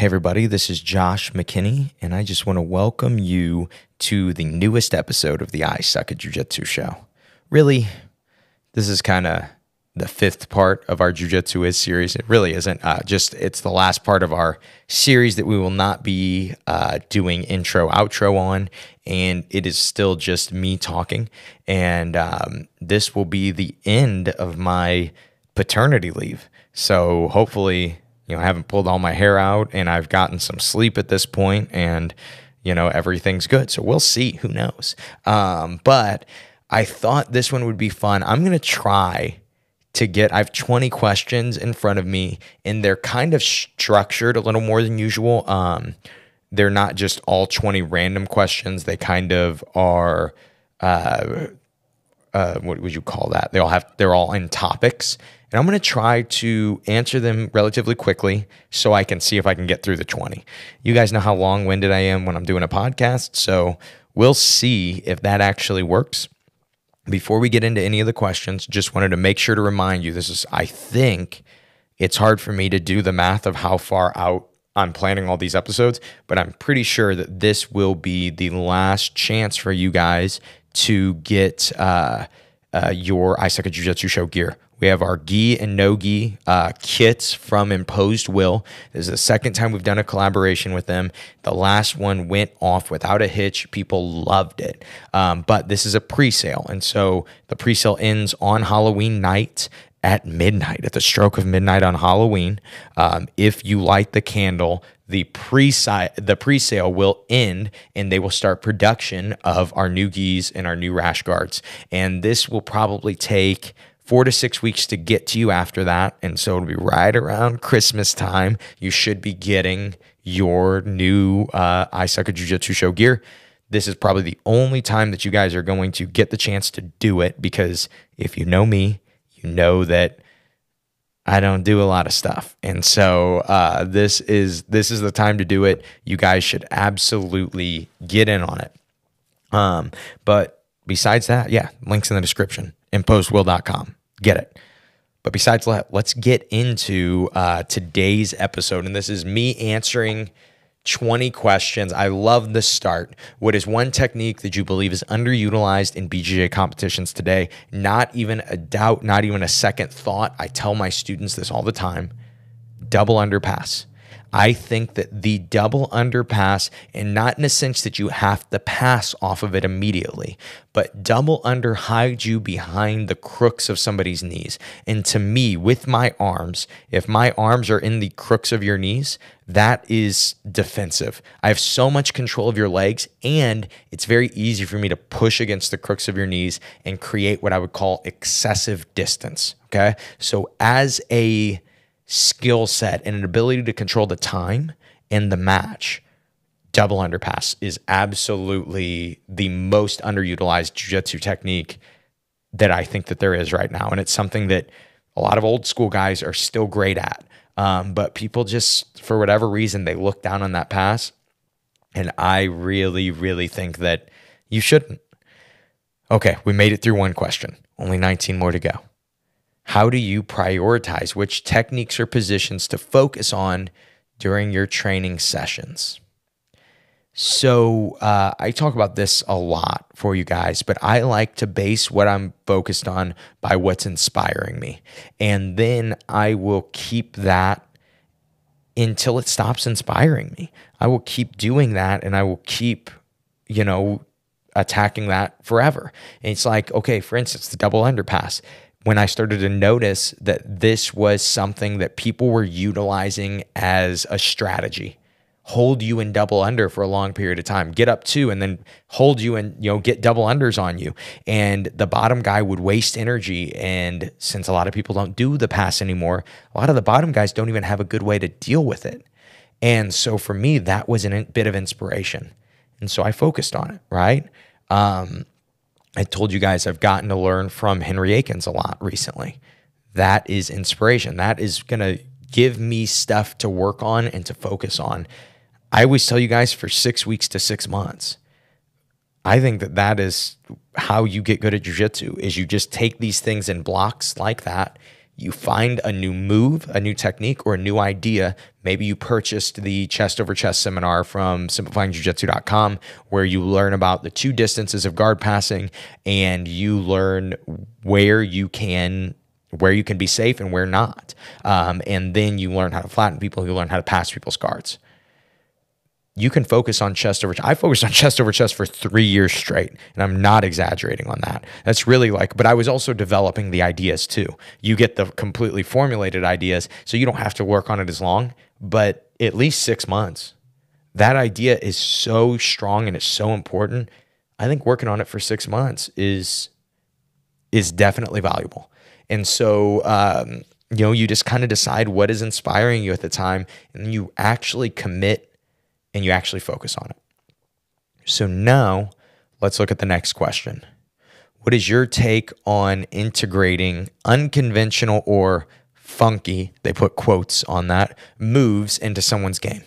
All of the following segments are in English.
Hey everybody, this is Josh McKinney, and I just want to welcome you to the newest episode of the I Suck at Jiu Jitsu Show. Really, this is kind of the fifth part of our Jiu Jitsu Is series. It really isn't. It's the last part of our series that we will not be doing intro, outro on, and it is still just me talking. And this will be the end of my paternity leave. So hopefully, I haven't pulled all my hair out and I've gotten some sleep at this point and, everything's good. So we'll see. Who knows? But I thought this one would be fun. I'm going to try to I have 20 questions in front of me, and they're kind of structured a little more than usual. They're not just all 20 random questions. They kind of are, what would you call that? They're all in topics. And I'm going to try to answer them relatively quickly so I can see if I can get through the 20. You guys know how long-winded I am when I'm doing a podcast, so we'll see if that actually works. Before we get into any of the questions, just wanted to make sure to remind you, I think it's hard for me to do the math of how far out I'm planning all these episodes, but I'm pretty sure that this will be the last chance for you guys to get your I Suck at Jiu Jitsu Show gear. We have our gi and no gi kits from Imposed Will. This is the second time we've done a collaboration with them. The last one went off without a hitch. People loved it. But this is a pre-sale. And so the pre-sale ends on Halloween night at midnight, at the stroke of midnight on Halloween. If you light the candle, the pre-sale will end and they will start production of our new gis and our new rash guards. And this will probably take 4 to 6 weeks to get to you after that. And so it'll be right around Christmas time. You should be getting your new I Suck at Jiu Jitsu Show gear. This is probably the only time that you guys are going to get the chance to do it, because if you know me, you know that I don't do a lot of stuff. And so this is the time to do it. You guys should absolutely get in on it. But besides that, links in the description, imposedwill.com. Get it. But besides that, let's get into today's episode. And this is me answering 20 questions. I love the start. What is one technique that you believe is underutilized in BJJ competitions today? Not even a doubt, not even a second thought. I tell my students this all the time. Double underpass. I think that the double underpass, and not in a sense that you have to pass off of it immediately, but double under hides you behind the crooks of somebody's knees. And to me, with my arms, if my arms are in the crooks of your knees, that is defensive. I have so much control of your legs, and it's very easy for me to push against the crooks of your knees and create what I would call excessive distance. Okay. So as a skill set and an ability to control the time and the match, double underpass is absolutely the most underutilized jiu-jitsu technique that I think that there is right now. And it's something that a lot of old school guys are still great at. But people just, for whatever reason, they look down on that pass. And I really, really think that you shouldn't. Okay, we made it through one question. Only 19 more to go. How do you prioritize which techniques or positions to focus on during your training sessions? So I talk about this a lot for you guys, but I like to base what I'm focused on by what's inspiring me. And then I will keep that until it stops inspiring me. I will keep doing that, and I will keep, attacking that forever. And it's like, okay, for instance, the double underpass. When I started to notice that this was something that people were utilizing as a strategy, hold you in double under for a long period of time, get up two, and then hold you and, get double unders on you. And the bottom guy would waste energy. And since a lot of people don't do the pass anymore, a lot of the bottom guys don't even have a good way to deal with it. And so for me, that was a bit of inspiration. And so I focused on it, right? I told you guys I've gotten to learn from Henry Akins a lot recently. That is inspiration. That is going to give me stuff to work on and to focus on. I always tell you guys, for 6 weeks to 6 months. I think that is how you get good at jiu-jitsu, is you just take these things in blocks like that. You find a new move, a new technique, or a new idea. Maybe you purchased the chest over chest seminar from simplifyingjiujitsu.com, where you learn about the 2 distances of guard passing, and you learn where you can be safe and where not. And then you learn how to flatten people, you learn how to pass people's guards. You can focus on chest over chest. I focused on chest over chest for 3 years straight, and I'm not exaggerating on that. That's really but I was also developing the ideas too. You get the completely formulated ideas, so you don't have to work on it as long, but at least 6 months. That idea is so strong and it's so important. I think working on it for 6 months is definitely valuable. And so, you just kind of decide what is inspiring you at the time, and you actually commit and you actually focus on it. So now let's look at the next question. What is your take on integrating unconventional or funky, they put quotes on that, moves into someone's game?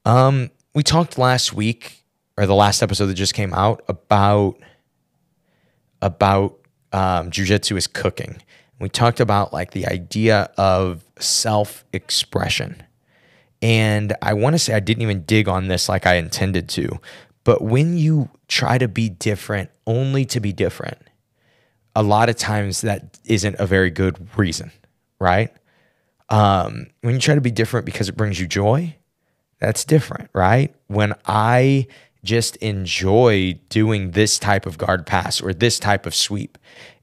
We talked last week, or the last episode that just came out, about jiu-jitsu is cooking. We talked about the idea of self-expression. And I want to say I didn't even dig on this like I intended to, but when you try to be different only to be different, a lot of times that isn't a very good reason, right? When you try to be different because it brings you joy, that's different, right? When I just enjoy doing this type of guard pass or this type of sweep,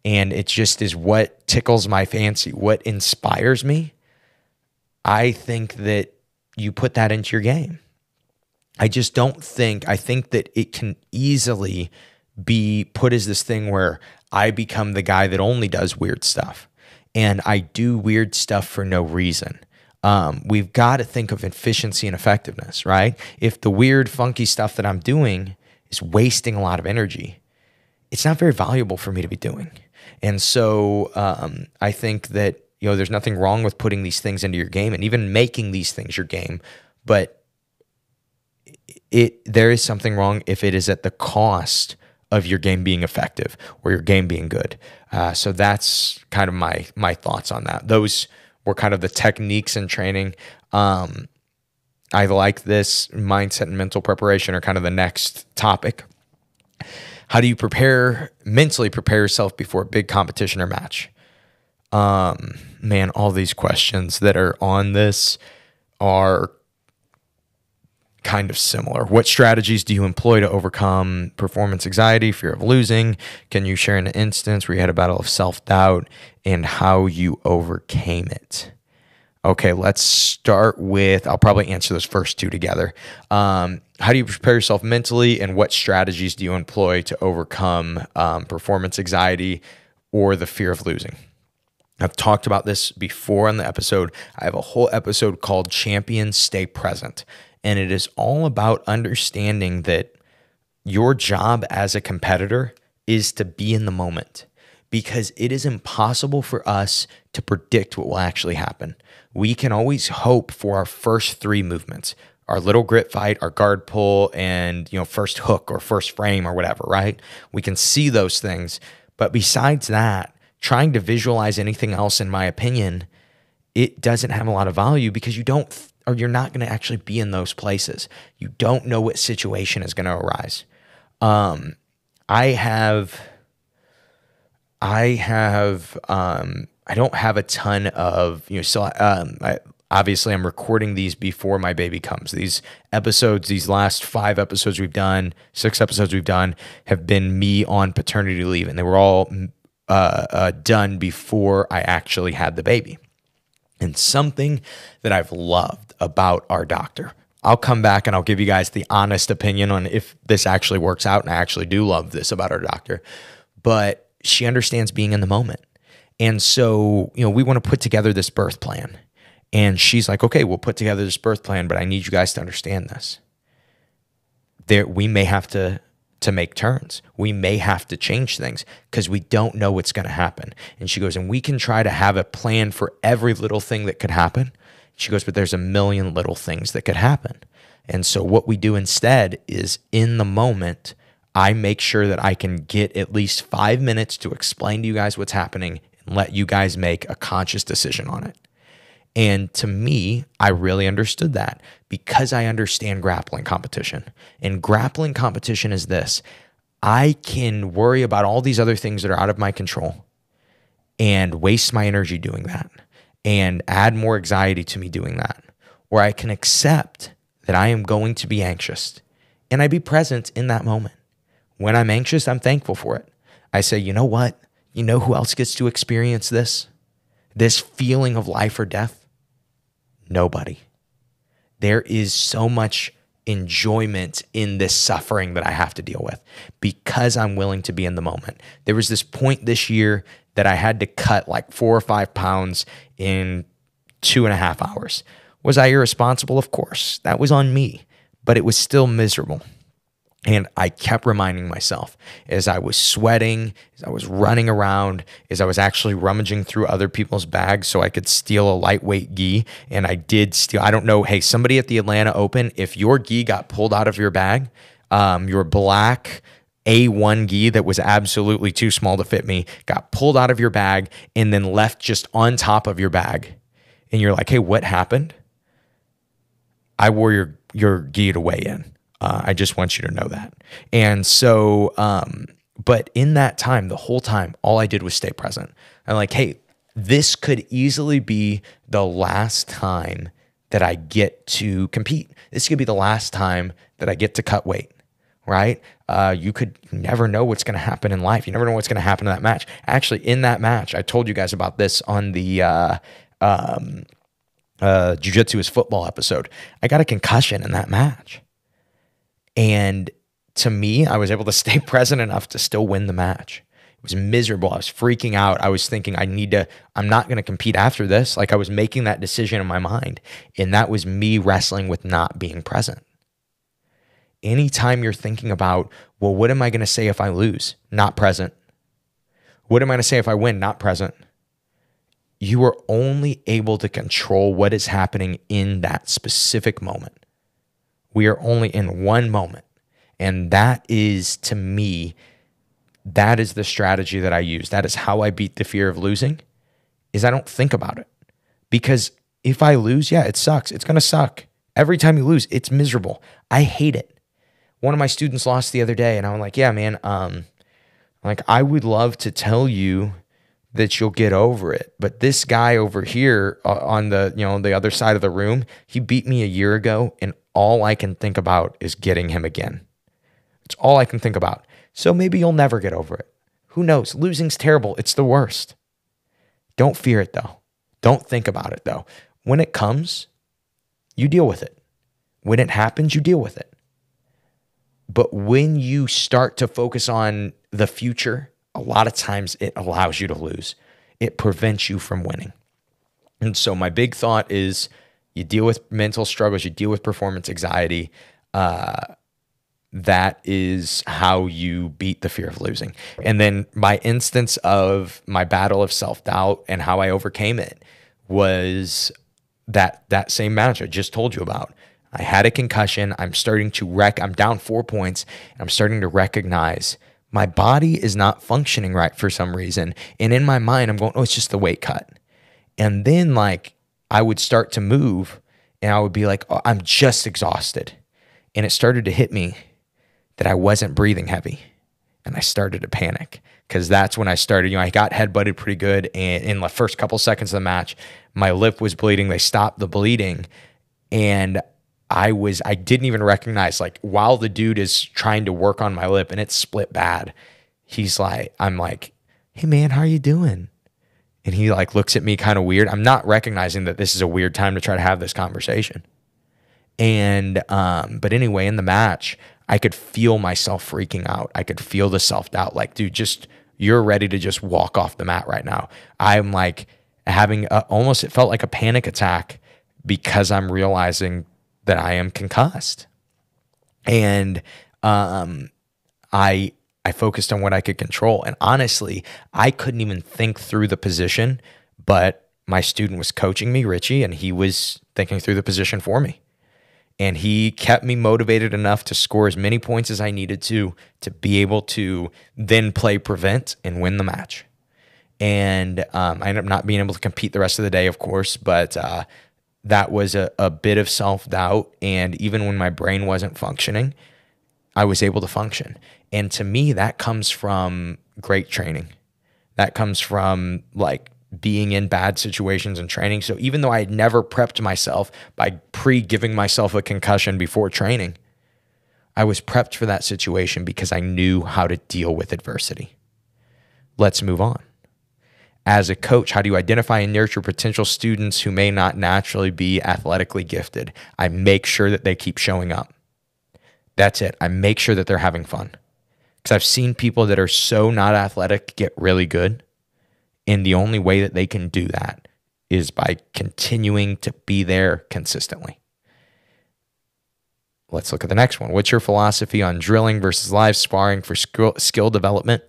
and it just is what tickles my fancy, what inspires me, I think that you put that into your game. I think that it can easily be put as this thing where I become the guy that only does weird stuff, and I do weird stuff for no reason. We've got to think of efficiency and effectiveness, right? If the weird, funky stuff that I'm doing is wasting a lot of energy, it's not very valuable for me to be doing. And so I think that there's nothing wrong with putting these things into your game and even making these things your game, but there is something wrong if it is at the cost of your game being effective or your game being good. So that's kind of my thoughts on that. Those were kind of the techniques and training. I like this. Mindset and mental preparation are kind of the next topic. How do you mentally prepare yourself before a big competition or match? Man, all these questions that are on this are kind of similar. What strategies do you employ to overcome performance anxiety, fear of losing? Can you share an instance where you had a battle of self-doubt and how you overcame it? Okay, let's start with, I'll probably answer those first 2 together. How do you prepare yourself mentally, and what strategies do you employ to overcome performance anxiety or the fear of losing? I've talked about this before on the episode. I have a whole episode called Champions Stay Present, and it is all about understanding that your job as a competitor is to be in the moment, because it is impossible for us to predict what will actually happen. We can always hope for our first 3 movements, our little grit fight, our guard pull, and first hook or first frame or whatever, right? We can see those things, but besides that, trying to visualize anything else, in my opinion, it doesn't have a lot of value, because you're not going to actually be in those places. You don't know what situation is going to arise. I don't have a ton of, obviously I'm recording these before my baby comes. These episodes, these last 5 episodes we've done, 6 episodes we've done, have been me on paternity leave, and they were all done before I actually had the baby. And something that I've loved about our doctor, I'll come back and I'll give you guys the honest opinion on if this actually works out, and I actually do love this about our doctor, but she understands being in the moment. And so, we want to put together this birth plan, and she's like, okay, we'll put together this birth plan, but I need you guys to understand this. We may have to make turns. We may have to change things because we don't know what's going to happen. And she goes, and we can try to have a plan for every little thing that could happen. She goes, but there's a million little things that could happen. And so what we do instead is, in the moment, I make sure that I can get at least 5 minutes to explain to you guys what's happening and and let you guys make a conscious decision on it. And to me, I really understood that because I understand grappling competition. And grappling competition is this: I can worry about all these other things that are out of my control and waste my energy doing that and add more anxiety to me doing that. Or I can accept that I am going to be anxious and I be present in that moment. When I'm anxious, I'm thankful for it. I say, you know what? You know who else gets to experience this? This feeling of life or death? Nobody. There is so much enjoyment in this suffering that I have to deal with because I'm willing to be in the moment. There was this point this year that I had to cut like 4 or 5 pounds in 2.5 hours. Was I irresponsible? Of course. That was on me, but it was still miserable. And I kept reminding myself as I was sweating, as I was running around, as I was actually rummaging through other people's bags so I could steal a lightweight gi. And I did steal, I don't know, hey, somebody at the Atlanta Open, if your gi got pulled out of your bag, your black A1 gi that was absolutely too small to fit me, got pulled out of your bag and then left just on top of your bag. And you're like, hey, what happened? I wore your gi to weigh in. I just want you to know that. And so, but in that time, the whole time, all I did was stay present. I'm like, hey, this could easily be the last time that I get to compete. This could be the last time that I get to cut weight, right? You never know what's going to happen in life. You never know what's going to happen in that match. Actually, in that match, I told you guys about this on the Jiu-Jitsu is Football episode. I got a concussion in that match. And to me, I was able to stay present enough to still win the match. It was miserable. I was freaking out. I was thinking I'm not going to compete after this. Like I was making that decision in my mind. And that was me wrestling with not being present. Anytime you're thinking about, well, what am I going to say if I lose? Not present. What am I going to say if I win? Not present. You are only able to control what is happening in that specific moment. We are only in one moment. And that is, to me, that is the strategy that I use. That is how I beat the fear of losing, is I don't think about it. Because if I lose, yeah, it sucks. It's going to suck. Every time you lose, it's miserable. I hate it. One of my students lost the other day, and I'm like, yeah, man, like I would love to tell you that you'll get over it. But this guy over here on the other side of the room, he beat me a year ago, and all I can think about is getting him again. It's all I can think about. So maybe you'll never get over it. Who knows? Losing's terrible. It's the worst. Don't fear it though. Don't think about it though. When it comes, you deal with it. When it happens, you deal with it. But when you start to focus on the future, a lot of times it allows you to lose. It prevents you from winning. And so my big thought is you deal with mental struggles, you deal with performance anxiety. That is how you beat the fear of losing. And then my instance of my battle of self-doubt and how I overcame it was that same match I just told you about. I had a concussion. I'm down 4 points. And I'm starting to recognize my body is not functioning right for some reason. And in my mind, I'm going, oh, it's just the weight cut. And then like I would start to move and I would be like, oh, I'm just exhausted. And it started to hit me that I wasn't breathing heavy. And I started to panic because that's when I started, I got headbutted pretty good. And in the first couple seconds of the match, my lip was bleeding. They stopped the bleeding. And I didn't even recognize, like, while the dude is trying to work on my lip and it's split bad, I'm like, hey man, how are you doing? And he like looks at me kind of weird. I'm not recognizing that this is a weird time to try to have this conversation. And, but anyway, in the match, I could feel myself freaking out. I could feel the self-doubt. Like, dude, you're ready to just walk off the mat right now. I'm like having it felt like a panic attack because I'm realizing that I am concussed. And I focused on what I could control. And honestly, I couldn't even think through the position, but my student was coaching me, Richie, and he was thinking through the position for me. And he kept me motivated enough to score as many points as I needed to be able to then play prevent and win the match. And I ended up not being able to compete the rest of the day, of course, but that was a bit of self-doubt. And even when my brain wasn't functioning, I was able to function. And to me, that comes from great training. That comes from like being in bad situations and training. So even though I had never prepped myself by giving myself a concussion before training, I was prepped for that situation because I knew how to deal with adversity. Let's move on. As a coach, how do you identify and nurture potential students who may not naturally be athletically gifted? I make sure that they keep showing up. That's it. I make sure that they're having fun. Because I've seen people that are so not athletic get really good. And the only way that they can do that is by continuing to be there consistently. Let's look at the next one. What's your philosophy on drilling versus live sparring for skill development?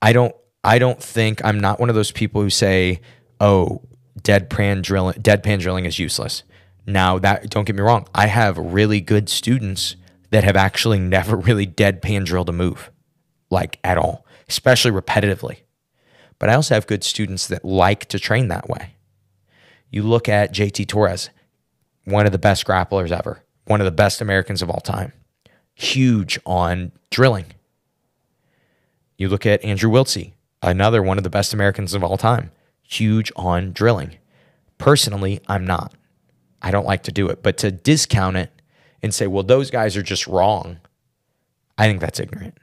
I don't think, I'm not one of those people who say, oh, deadpan drilling is useless. Now, that, don't get me wrong, I have really good students that have actually never really deadpan drilled a move, like at all, especially repetitively. But I also have good students that like to train that way. You look at JT Torres, one of the best grapplers ever, one of the best Americans of all time, huge on drilling. You look at Andrew Wiltsey, another one of the best Americans of all time, huge on drilling. Personally, I'm not. I don't like to do it. But to discount it and say, well, those guys are just wrong, I think that's ignorant.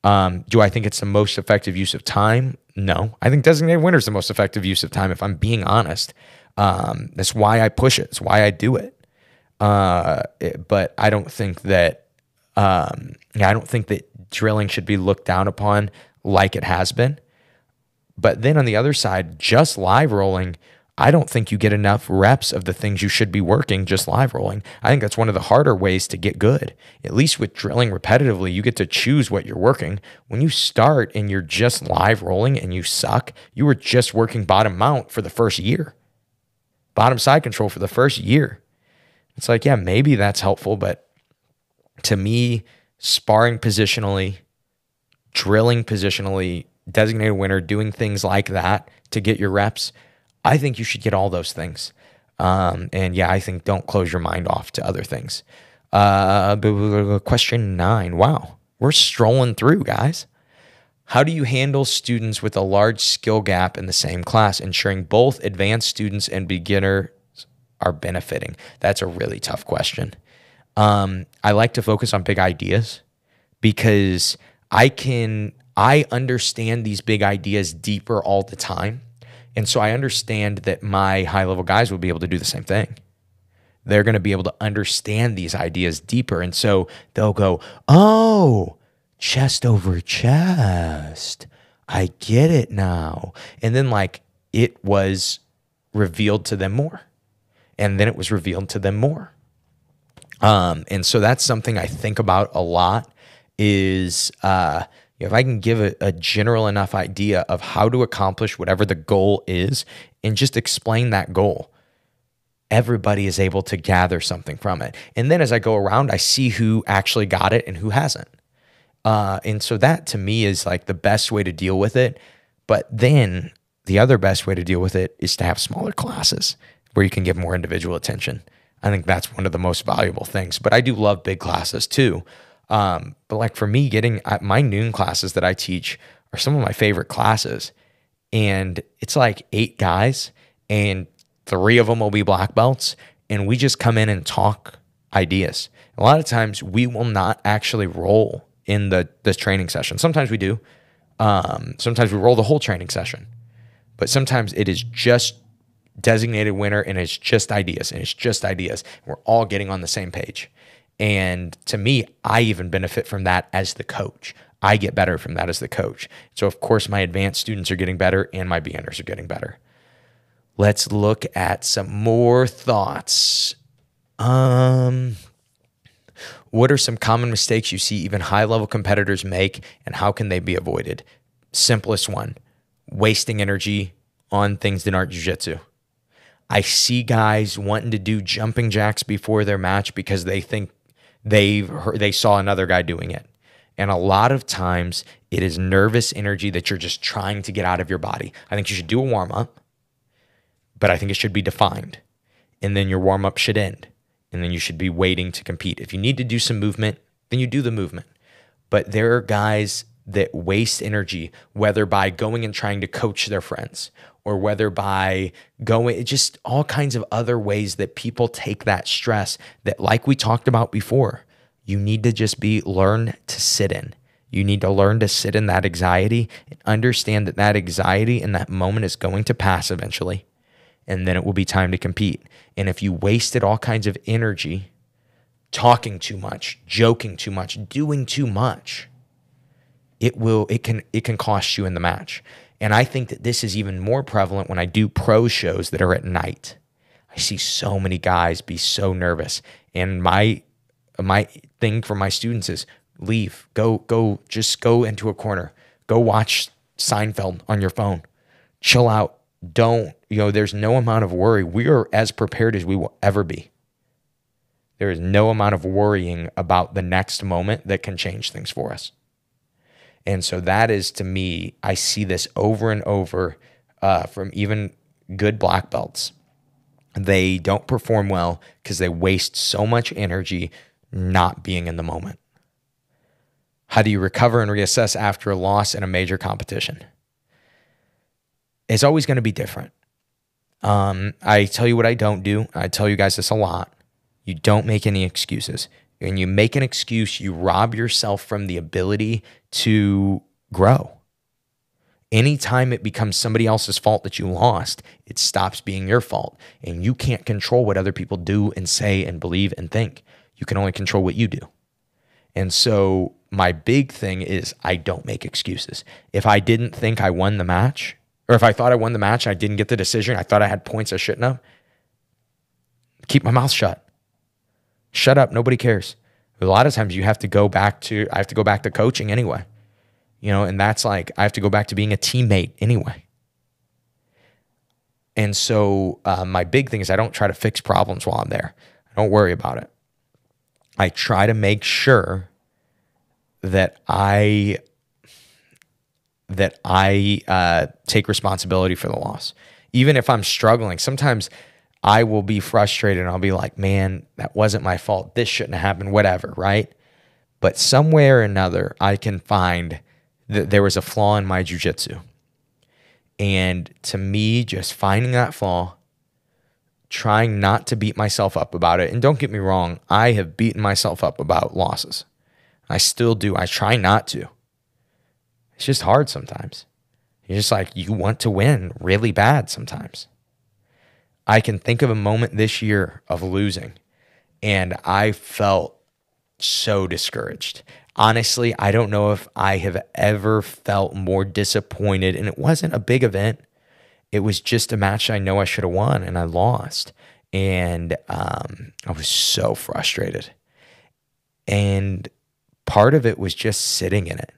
Do I think it's the most effective use of time? No. I think designated winner is the most effective use of time, if I'm being honest. That's why I push it. It's why I do it. But I don't think that drilling should be looked down upon like it has been. But then on the other side, just live rolling, I don't think you get enough reps of the things you should be working just live rolling. I think that's one of the harder ways to get good. At least with drilling repetitively, you get to choose what you're working. When you start and you're just live rolling and you suck, you were just working bottom mount for the first year. Bottom side control for the first year. It's like, yeah, maybe that's helpful, but to me, sparring positionally, drilling positionally, designated winner, doing things like that to get your reps, I think you should get all those things. And yeah, I think don't close your mind off to other things. Question 9. Wow, we're strolling through, guys. How do you handle students with a large skill gap in the same class, ensuring both advanced students and beginners are benefiting? That's a really tough question. I like to focus on big ideas because I understand these big ideas deeper all the time. And so I understand that my high-level guys will be able to do the same thing. They're going to be able to understand these ideas deeper. And so they'll go, oh, chest over chest. I get it now. And then like it was revealed to them more. And then it was revealed to them more. And so that's something I think about a lot is if I can give a general enough idea of how to accomplish whatever the goal is and just explain that goal, everybody is able to gather something from it. And then as I go around, I see who actually got it and who hasn't. And so that to me is like the best way to deal with it. But then the other best way to deal with it is to have smaller classes where you can give more individual attention. I think that's one of the most valuable things. But I do love big classes too. But like for me, getting my noon classes that I teach are some of my favorite classes. And it's like 8 guys and 3 of them will be black belts. And we just come in and talk ideas. A lot of times we will not actually roll in the training session. Sometimes we do. Sometimes we roll the whole training session. But sometimes it is just designated winner and it's just ideas and it's just ideas. We're all getting on the same page. And to me, I even benefit from that as the coach. I get better from that as the coach. So of course, my advanced students are getting better and my beginners are getting better. Let's look at some more thoughts. What are some common mistakes you see even high-level competitors make and how can they be avoided? Simplest one, wasting energy on things that aren't jiu-jitsu. I see guys wanting to do jumping jacks before their match because they think they saw another guy doing it. And a lot of times It is nervous energy that you're just trying to get out of your body. I think you should do a warm-up, but I think it should be defined. And then your warm-up should end. And then you should be waiting to compete. If you need to do some movement, then you do the movement. But there are guys that waste energy, whether by going and trying to coach their friends, or whether by going, just all kinds of other ways that people take that stress that, like we talked about before, you need to just learn to sit in. You need to learn to sit in that anxiety and understand that that anxiety in that moment is going to pass eventually. And then it will be time to compete. And if you wasted all kinds of energy talking too much, joking too much, doing too much, it can cost you in the match. And I think that this is even more prevalent when I do pro shows that are at night. I see so many guys be so nervous. And my thing for my students is leave, just go into a corner, go watch Seinfeld on your phone, chill out. There's no amount of worry. We are as prepared as we will ever be. There is no amount of worrying about the next moment that can change things for us. And so that is, to me, I see this over and over from even good black belts. They don't perform well because they waste so much energy not being in the moment. How do you recover and reassess after a loss in a major competition? It's always going to be different. I tell you what I don't do. I tell you guys this a lot. You don't make any excuses. When you make an excuse, you rob yourself from the ability to grow. Anytime it becomes somebody else's fault that you lost, it stops being your fault. And you can't control what other people do and say and believe and think. You can only control what you do. And so my big thing is I don't make excuses. If I didn't think I won the match, or if I thought I won the match and I didn't get the decision, I thought I had points I shouldn't have, keep my mouth shut. Shut up. Nobody cares. A lot of times I have to go back to coaching anyway, and that's like, I have to go back to being a teammate anyway. And so my big thing is I don't try to fix problems while I'm there. I don't worry about it. I try to make sure that I take responsibility for the loss. Even if I'm struggling, sometimes I will be frustrated and I'll be like, man, that wasn't my fault. This shouldn't have happened, whatever, right? But somewhere or another, I can find that there was a flaw in my jiu-jitsu. And to me, just finding that flaw, trying not to beat myself up about it. And don't get me wrong, I have beaten myself up about losses. I still do. I try not to. It's just hard sometimes. You're just like, you want to win really bad sometimes. I can think of a moment this year of losing, and I felt so discouraged. Honestly, I don't know if I have ever felt more disappointed, and it wasn't a big event. It was just a match I know I should have won, and I lost. And I was so frustrated. And part of it was just sitting in it.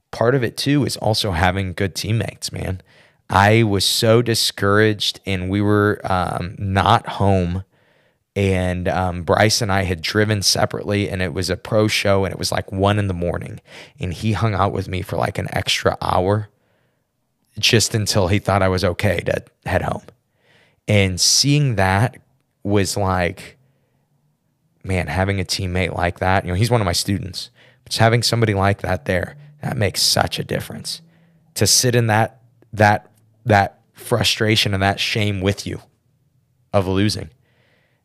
Part of it, too, is also having good teammates, man. I was so discouraged, and we were not home. And Bryce and I had driven separately, and it was a pro show, and it was like 1 a.m. And he hung out with me for like an extra hour just until he thought I was okay to head home. And seeing that was like, man, having a teammate like that, he's one of my students, but just having somebody like that there, that makes such a difference. To sit in that frustration and that shame with you of losing.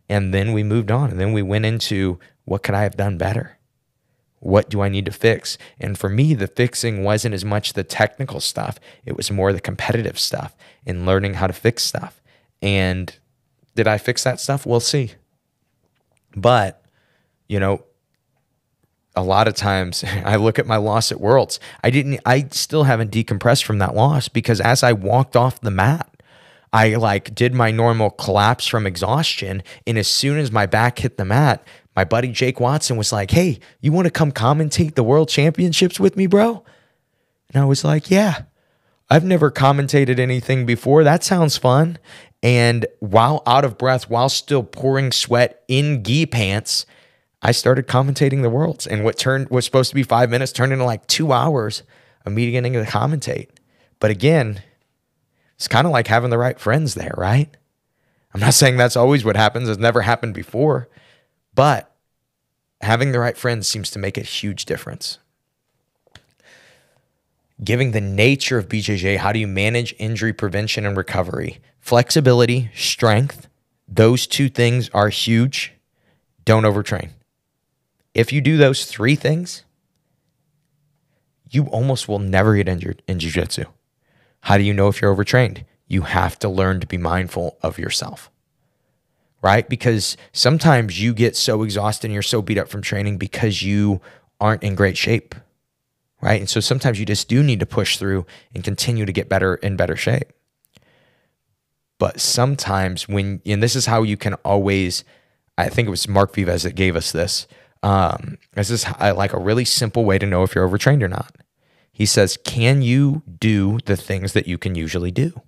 And then we moved on, and then we went into, what could I have done better? What do I need to fix? And for me, the fixing wasn't as much the technical stuff. It was more the competitive stuff and learning how to fix stuff. And did I fix that stuff? We'll see. But, a lot of times I look at my loss at Worlds. I still haven't decompressed from that loss, because as I walked off the mat, I did my normal collapse from exhaustion. And as soon as my back hit the mat, my buddy Jake Watson was like, hey, you want to come commentate the World Championships with me, bro? And I was like, yeah, I've never commentated anything before. That sounds fun. And while out of breath, while still pouring sweat in gi pants, I started commentating the Worlds, and what was supposed to be 5 minutes turned into like 2 hours of me getting to commentate. But again, it's kind of like having the right friends there, right? I'm not saying that's always what happens. It's never happened before, but having the right friends seems to make a huge difference. Given the nature of BJJ, how do you manage injury prevention and recovery? Flexibility, strength, those 2 things are huge. Don't overtrain. If you do those 3 things, you almost will never get injured in jiu-jitsu. How do you know if you're overtrained? You have to learn to be mindful of yourself, right? Because sometimes you get so exhausted and you're so beat up from training because you aren't in great shape, right? And so sometimes you just do need to push through and continue to get better in better shape. But sometimes and this is how you can always, I think it was Mark Vives that gave us this. This is like a really simple way to know if you're overtrained or not. He says, can you do the things that you can usually do?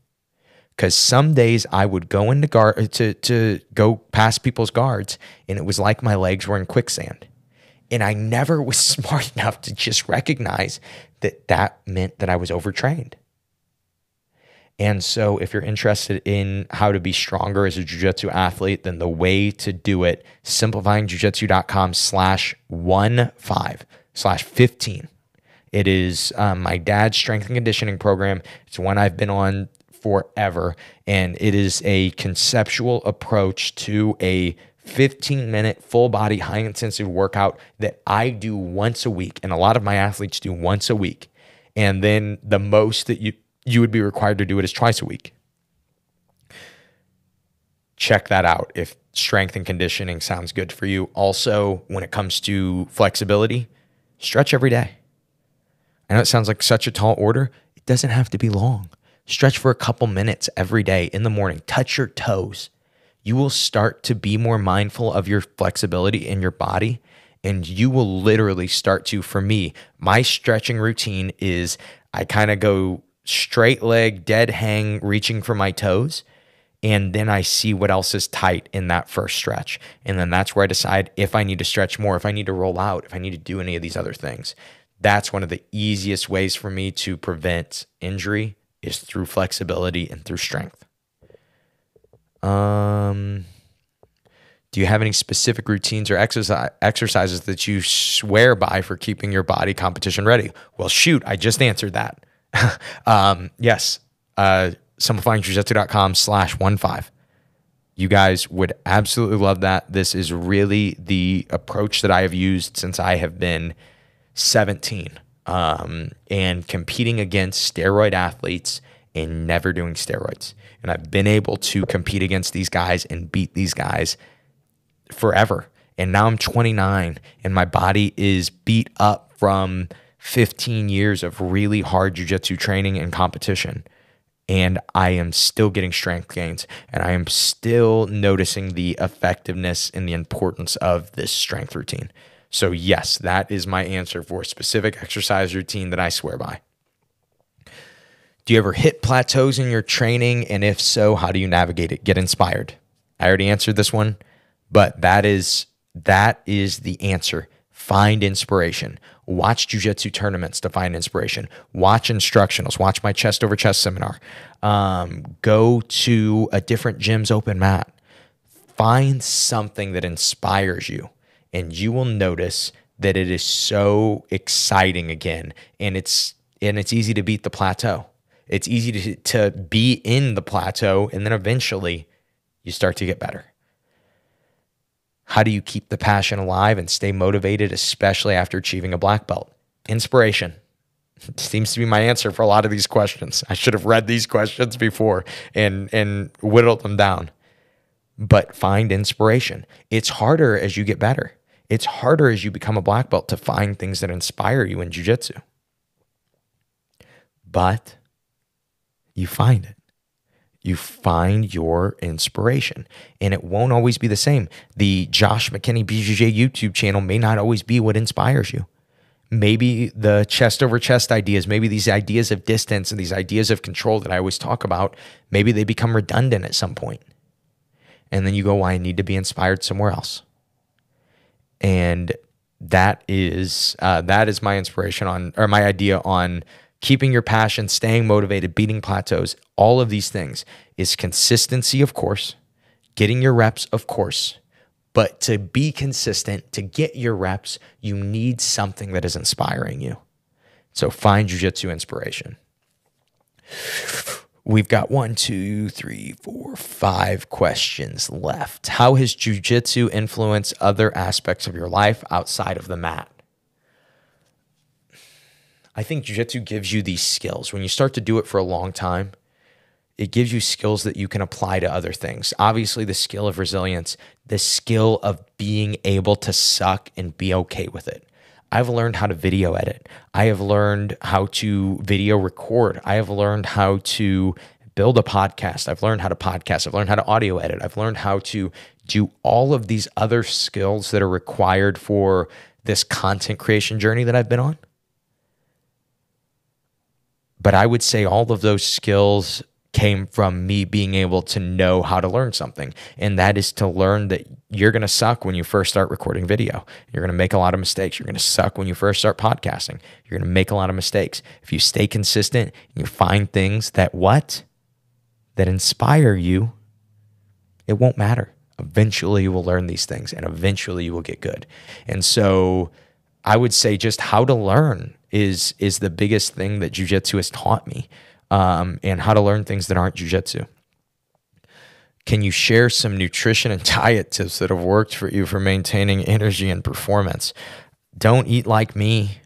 Because some days I would go into guard to go past people's guards, and it was like my legs were in quicksand. And I never was smart enough to just recognize that meant that I was overtrained. And so if you're interested in how to be stronger as a jiu-jitsu athlete, then the way to do it, simplifyingjujitsu.com/15/15. It is my dad's strength and conditioning program. It's one I've been on forever. And it is a conceptual approach to a 15-minute full body, high intensity workout that I do once a week. And a lot of my athletes do once a week. And then the most that you would be required to do it is twice a week. Check that out if strength and conditioning sounds good for you. Also, when it comes to flexibility, stretch every day. I know it sounds like such a tall order. It doesn't have to be long. Stretch for a couple minutes every day in the morning. Touch your toes. You will start to be more mindful of your flexibility in your body, and you will literally start to, for me, my stretching routine is I kind of go straight leg, dead hang, reaching for my toes. And then I see what else is tight in that first stretch. And then that's where I decide if I need to stretch more, if I need to roll out, if I need to do any of these other things. That's one of the easiest ways for me to prevent injury is through flexibility and through strength. Do you have any specific routines or exercises that you swear by for keeping your body competition ready? Well, shoot, I just answered that. Yes. simplifyingjujitsu.com/15. You guys would absolutely love that. This is really the approach that I have used since I have been 17, and competing against steroid athletes and never doing steroids. And I've been able to compete against these guys and beat these guys forever. And now I'm 29 and my body is beat up from 15 years of really hard jiu-jitsu training and competition. And I am still getting strength gains, and I am still noticing the effectiveness and the importance of this strength routine. So yes, that is my answer for a specific exercise routine that I swear by. Do you ever hit plateaus in your training? And if so, how do you navigate it? Get inspired. I already answered this one, but that is the answer. Find inspiration. Watch jiu-jitsu tournaments to find inspiration. Watch instructionals. Watch my chest over chest seminar. Go to a different gym's open mat. Find something that inspires you, and you will notice that it is so exciting again. And it's easy to beat the plateau. It's easy to be in the plateau, and then eventually you start to get better. How do you keep the passion alive and stay motivated, especially after achieving a black belt? Inspiration. It seems to be my answer for a lot of these questions. I should have read these questions before and whittled them down. But find inspiration. It's harder as you get better. It's harder as you become a black belt to find things that inspire you in jiu-jitsu. But you find it. You find your inspiration, and it won't always be the same. The Josh McKinney BJJ YouTube channel may not always be what inspires you. Maybe the chest over chest ideas, maybe these ideas of distance and these ideas of control that I always talk about, maybe they become redundant at some point. And then you go, well, I need to be inspired somewhere else. And that is my inspiration on, or my idea on keeping your passion, staying motivated, beating plateaus. All of these things is consistency, of course, getting your reps, of course. But to be consistent, to get your reps, you need something that is inspiring you. So find jiu-jitsu inspiration. We've got 1, 2, 3, 4, 5 questions left. How has jiu-jitsu influenced other aspects of your life outside of the mat? I think jiu-jitsu gives you these skills. When you start to do it for a long time, it gives you skills that you can apply to other things. Obviously, the skill of resilience, the skill of being able to suck and be okay with it. I've learned how to video edit. I have learned how to video record. I have learned how to build a podcast. I've learned how to podcast. I've learned how to audio edit. I've learned how to do all of these other skills that are required for this content creation journey that I've been on. But I would say all of those skills came from me being able to know how to learn something. And that is to learn that you're going to suck when you first start recording video. You're going to make a lot of mistakes. You're going to suck when you first start podcasting. You're going to make a lot of mistakes. If you stay consistent and you find things that inspire you, it won't matter. Eventually you will learn these things and eventually you will get good. And so I would say just how to learn is the biggest thing that jiu-jitsu has taught me. And how to learn things that aren't jiu-jitsu. Can you share some nutrition and diet tips that have worked for you for maintaining energy and performance? Don't eat like me.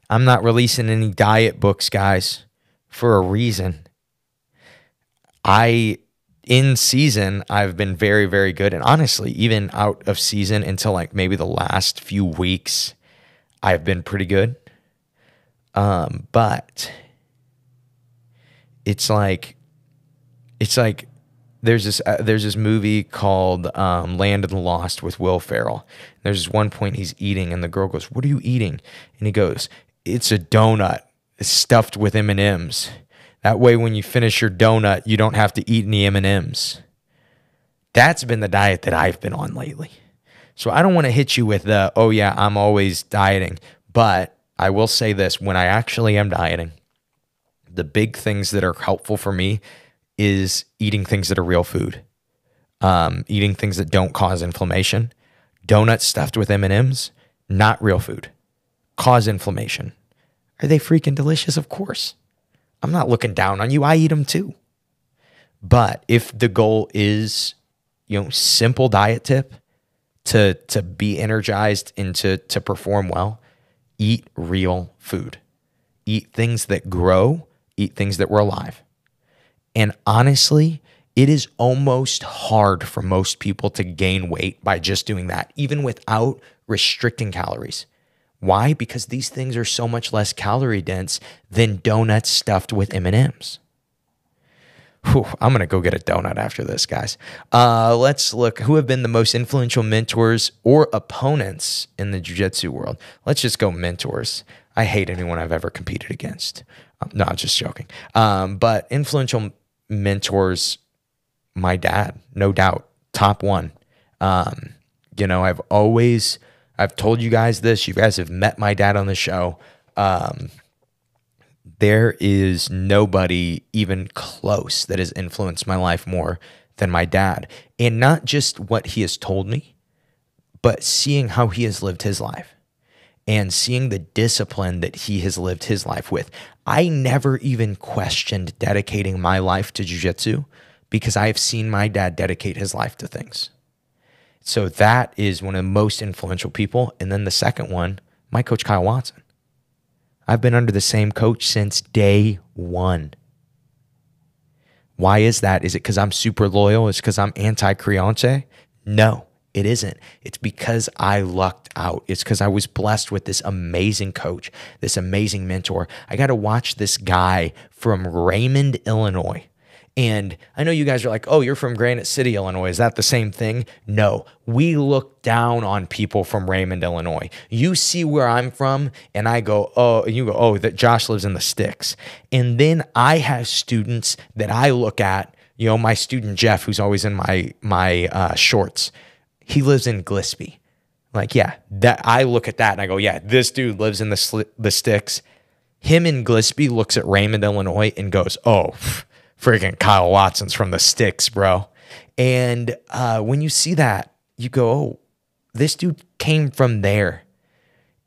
I'm not releasing any diet books, guys, for a reason. In season, I've been very, very good. And honestly, even out of season until like maybe the last few weeks, I've been pretty good. But it's like there's this movie called Land of the Lost with Will Ferrell. There's this one point he's eating and the girl goes, "What are you eating?" And he goes, "It's a donut. It's stuffed with M&Ms. That way when you finish your donut, you don't have to eat any M&Ms." That's been the diet that I've been on lately. So I don't want to hit you with the, "Oh yeah, I'm always dieting." But I will say this, when I actually am dieting, the big things that are helpful for me is eating things that are real food, eating things that don't cause inflammation. Donuts stuffed with M&Ms, not real food, cause inflammation. Are they freaking delicious? Of course. I'm not looking down on you. I eat them too. But if the goal is, simple diet tip to be energized and to perform well, eat real food. Eat things that grow. Eat things that were alive. And honestly, it is almost hard for most people to gain weight by just doing that, even without restricting calories. Why? Because these things are so much less calorie dense than donuts stuffed with M&Ms. I'm going to go get a donut after this, guys. Let's look. Who have been the most influential mentors or opponents in the jiu-jitsu world? Let's just go mentors. I hate anyone I've ever competed against. No, I'm just joking. But influential mentors, my dad, no doubt, top one. I've told you guys this. You guys have met my dad on the show. There is nobody even close that has influenced my life more than my dad. And not just what he has told me, but seeing how he has lived his life and seeing the discipline that he has lived his life with. I never even questioned dedicating my life to jiu-jitsu because I have seen my dad dedicate his life to things. So that is one of the most influential people. And then the second one, my coach, Kyle Watson. I've been under the same coach since day one. Why is that? Is it because I'm super loyal? Is it because I'm anti-Creonce? No, it isn't. It's because I lucked out. It's because I was blessed with this amazing coach, this amazing mentor. I got to watch this guy from Raymond, Illinois. And I know you guys are like, "Oh, you're from Granite City, Illinois. Is that the same thing?" No, we look down on people from Raymond, Illinois. You see where I'm from, and I go, "Oh," and you go, "Oh, that Josh lives in the sticks." And then I have students that I look at, my student Jeff, who's always in my shorts. He lives in Gillespie. Like, yeah, that I look at that and I go, yeah, this dude lives in the sticks. Him in Gillespie looks at Raymond, Illinois and goes, oh, freaking Kyle Watson's from the sticks, bro. And when you see that, you go, oh, this dude came from there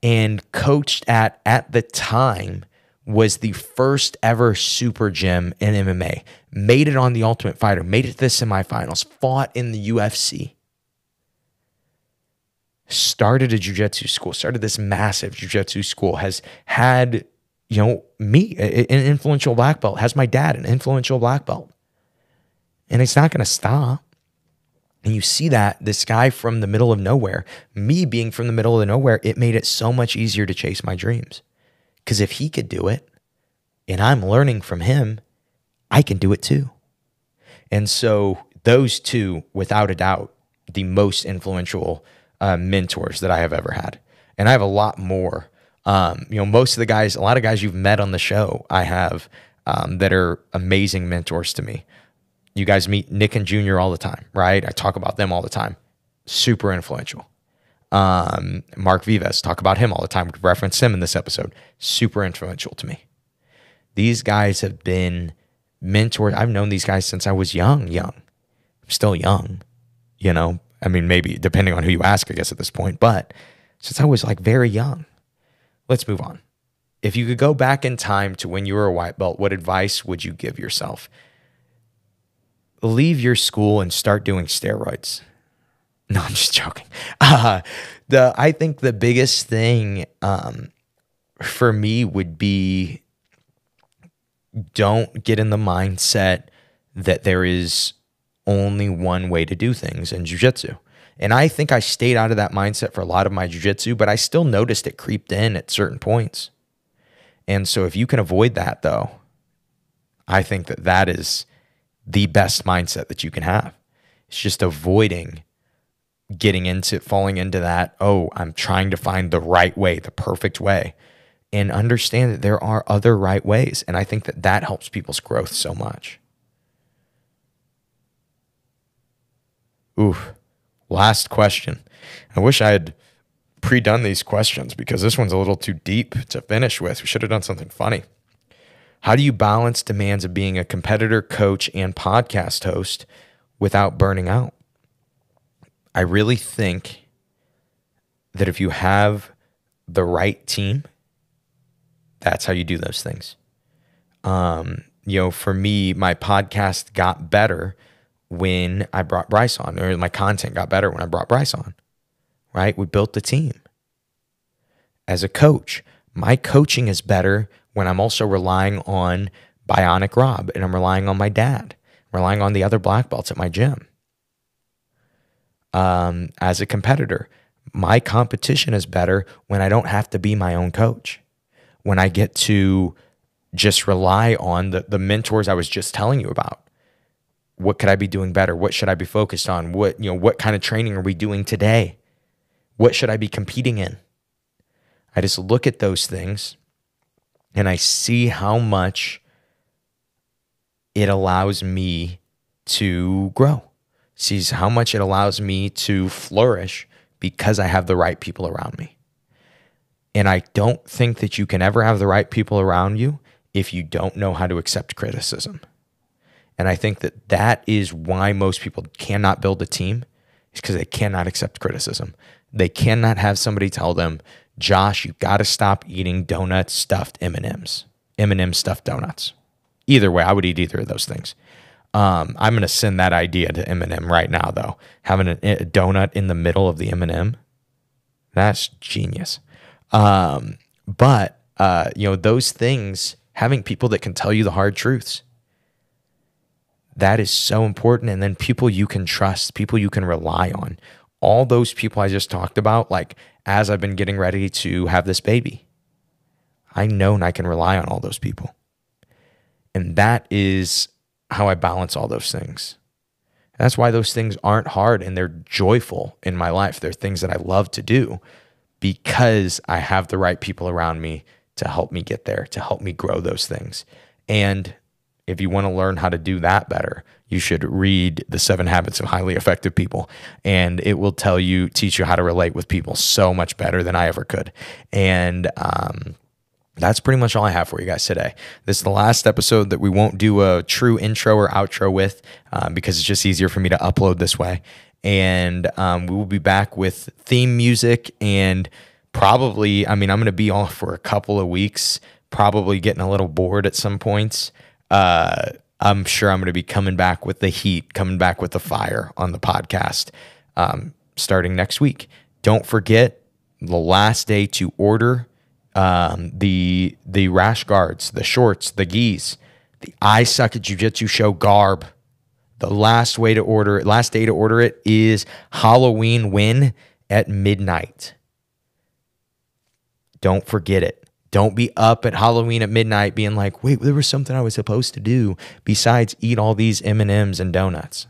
and coached at the time, was the first ever super gym in MMA, made it on The Ultimate Fighter, made it to the semifinals, fought in the UFC, started a jiu-jitsu school, started this massive jiu-jitsu school, has had, me, an influential black belt, has my dad, an influential black belt. And it's not going to stop. And you see that this guy from the middle of nowhere, me being from the middle of nowhere, it made it so much easier to chase my dreams. Because if he could do it, and I'm learning from him, I can do it too. And so those two, without a doubt, the most influential mentors that I have ever had. And I have a lot more. Most of the guys, a lot of guys you've met on the show, I have that are amazing mentors to me. You guys meet Nick and Junior all the time, right? I talk about them all the time. Super influential. Mark Vives, talk about him all the time. We reference him in this episode. Super influential to me. These guys have been mentors. I've known these guys since I was young. I'm still young, I mean, maybe depending on who you ask, I guess at this point, but since I was like very young. Let's move on. If you could go back in time to when you were a white belt, what advice would you give yourself? Leave your school and start doing steroids. No, I'm just joking. I think the biggest thing for me would be, don't get in the mindset that there is only one way to do things in jiu-jitsu. And I think I stayed out of that mindset for a lot of my jiu-jitsu, but I still noticed it creeped in at certain points. And so if you can avoid that, though, I think that is the best mindset that you can have. It's just avoiding falling into that, oh, I'm trying to find the right way, the perfect way, and understand that there are other right ways. And I think that helps people's growth so much. Oof. Last question. I wish I had pre-done these questions because this one's a little too deep to finish with. We should have done something funny. How do you balance demands of being a competitor, coach, and podcast host without burning out? I really think that if you have the right team, that's how you do those things. For me, my podcast got better when I brought Bryce on, or my content got better when I brought Bryce on, right? We built the team. As a coach, my coaching is better when I'm also relying on Bionic Rob, and I'm relying on my dad, relying on the other black belts at my gym. As a competitor, my competition is better when I don't have to be my own coach, when I get to just rely on the mentors I was just telling you about. What could I be doing better? What should I be focused on? What kind of training are we doing today? What should I be competing in? I just look at those things and I see how much it allows me to grow. Sees how much it allows me to flourish because I have the right people around me. And I don't think that you can ever have the right people around you if you don't know how to accept criticism. And I think that is why most people cannot build a team, is because they cannot accept criticism. They cannot have somebody tell them, Josh, you got to stop eating donuts stuffed M&Ms, M&M stuffed donuts. Either way, I would eat either of those things. I'm going to send that idea to M&M right now, though. Having a donut in the middle of the M&M, that's genius. But those things, having people that can tell you the hard truths, that is so important. And then people you can trust, people you can rely on. All those people I just talked about, like as I've been getting ready to have this baby, I know and I can rely on all those people. And that is how I balance all those things. That's why those things aren't hard and they're joyful in my life. They're things that I love to do because I have the right people around me to help me get there, to help me grow those things. And If you want to learn how to do that better, you should read The 7 Habits of Highly Effective People, and it will teach you how to relate with people so much better than I ever could. And that's pretty much all I have for you guys today. This is the last episode that we won't do a true intro or outro with, because it's just easier for me to upload this way. And we will be back with theme music, and probably, I'm going to be off for a couple of weeks, probably getting a little bored at some points. I'm sure I'm going to be coming back with the heat, coming back with the fire on the podcast, starting next week. Don't forget the last day to order the rash guards, the shorts, the gis, the I Suck at Jiu-Jitsu Show garb. The last day to order it is Halloween win at midnight. Don't forget it. Don't be up at Halloween at midnight being like, wait, there was something I was supposed to do besides eat all these M&Ms and donuts.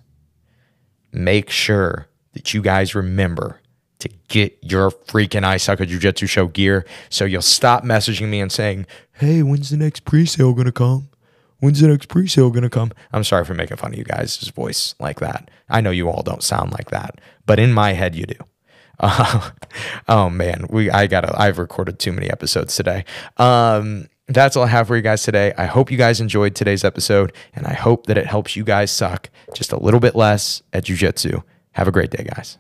Make sure that you guys remember to get your freaking I Suck at Jiu-Jitsu Show gear, so you'll stop messaging me and saying, hey, when's the next pre-sale going to come? When's the next pre-sale going to come? I'm sorry for making fun of you guys' voice like that. I know you all don't sound like that, but in my head you do. Oh man, I've recorded too many episodes today. That's all I have for you guys today. I hope you guys enjoyed today's episode, and I hope that it helps you guys suck just a little bit less at jiu-jitsu. Have a great day, guys.